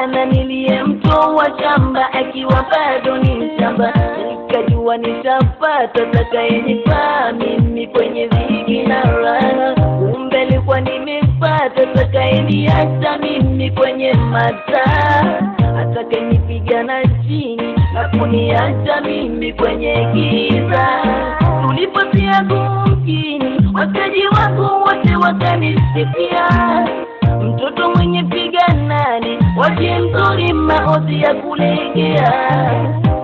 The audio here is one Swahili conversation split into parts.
kijana niliyemtoa shamba akiwa bado ni mshamba, nikajua nitapata atakayenifaa mimi kwenye dhiki na raha. Kumbe nilikuwa nimepata atakayeniacha mimi kwenye mataa, atakayenipigana chini na kuniacha mimi kwenye giza. Tulipotia mjini, wakaji wangu wote wakanisikia, mtoto mwenye piganani, waje mzuri maozi ya kulegea.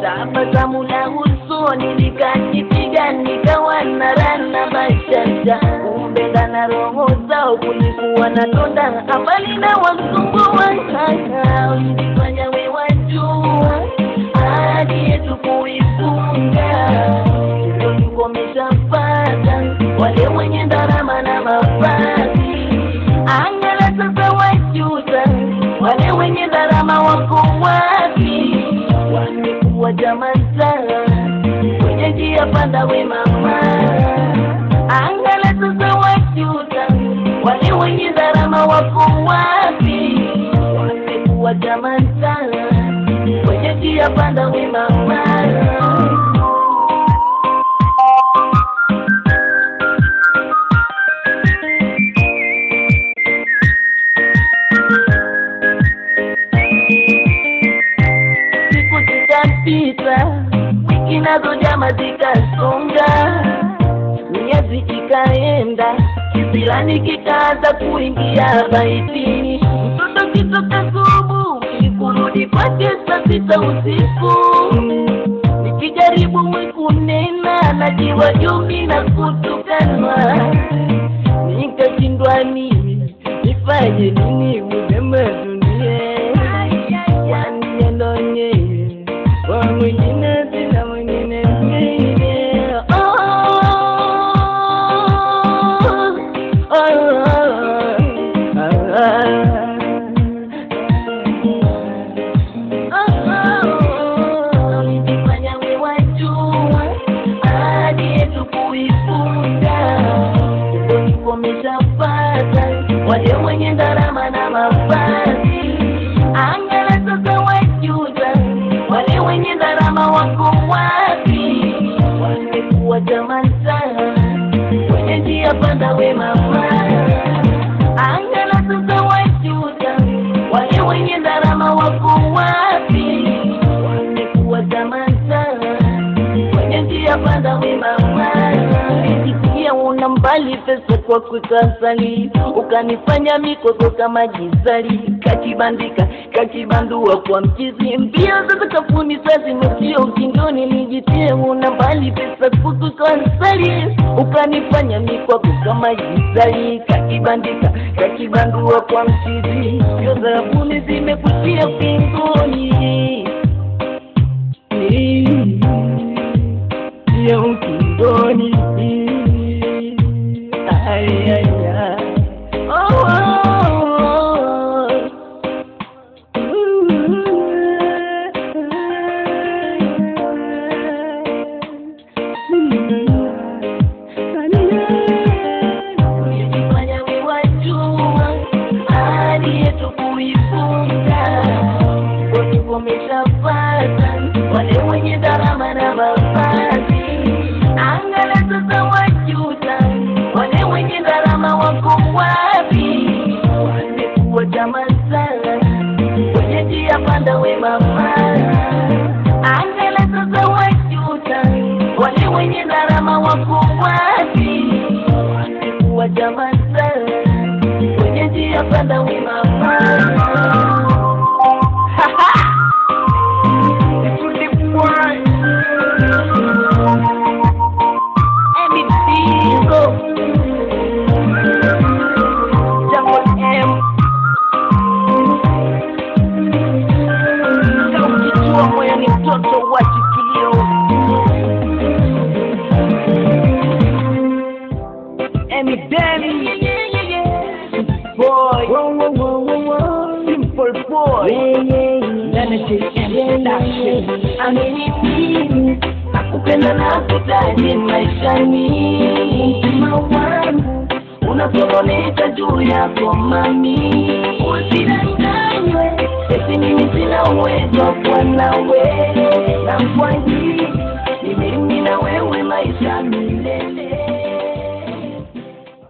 Tabasamu la usoni likanipiga, nikawa na rana bashasha. Kumbe ndani roho zao kulikuwa na donda ambali na wasumbua. Ulifanya wewe wajua hadi yetu kuifunga, umeshapata wale wenye ndarama na mavazi. Angala sasa wajuta wale wenye ndarama wako wapi? Wamekuwa jamaa kwenye njia panda we mama. Angala sasa wajuta wale wenye ndarama wako wapi? Wamekuwa jamaa kwenye njia panda we mama. Wiki nazo jama zikasonga, miezi ikaenda, kisirani kikaanza kuingia baitini. Mtoto kitoka asubuhi kurudi kwake saa 6 usiku, nikijaribu kunena najiwa jumi na kutukanwa. Nikashindwa mimi nifanye nini mzema dunia, yani ndonye wa mwingine sina mwingine mwingine. Ulifanya wewe wajua hadi yetu kuifunga, umeshapata wale wenye ndarama na mavazi. Angala sasa wajuta wale wenye ndarama wako wapi? Wamekuwa jamaa kwenye njia panda we mama. Angala sasa wajuta wale wenye ndarama wako wapi? Wamekuwa jamaa kwenye njia panda we mama. Nisikia una mbali pesa kwa kukasali, ukanifanya mikoko kama jizali. Kakibandua kwa mchizi, mbio za kafuni sasa msio ukingoni. Nijitie una mbali pesa kwa kukasali, ukanifanya mikoko kama jizali. Kakibandua kwa mchizi, mbio za kafuni zimekutia ukingoni. Ya ukingoni. Ay ay ay. Ulifanya wewe wajua hadi yetu kuifunga, umeshapata wale wenye ndarama na mavazi. Angala sasa wajuta wale wenye ndarama wako wapi? Wamekuwa jamaa kwenye njia panda we mama. Angala sasa wajuta wale wenye ndarama wako wapi? Wamekuwa jamaa kwenye njia panda we mama. Nakupenda na kutaji maishani, mtima wangu unasononeka juu yako mami. Usidanganywe eti ni uwezo kwa nawe na kwa hii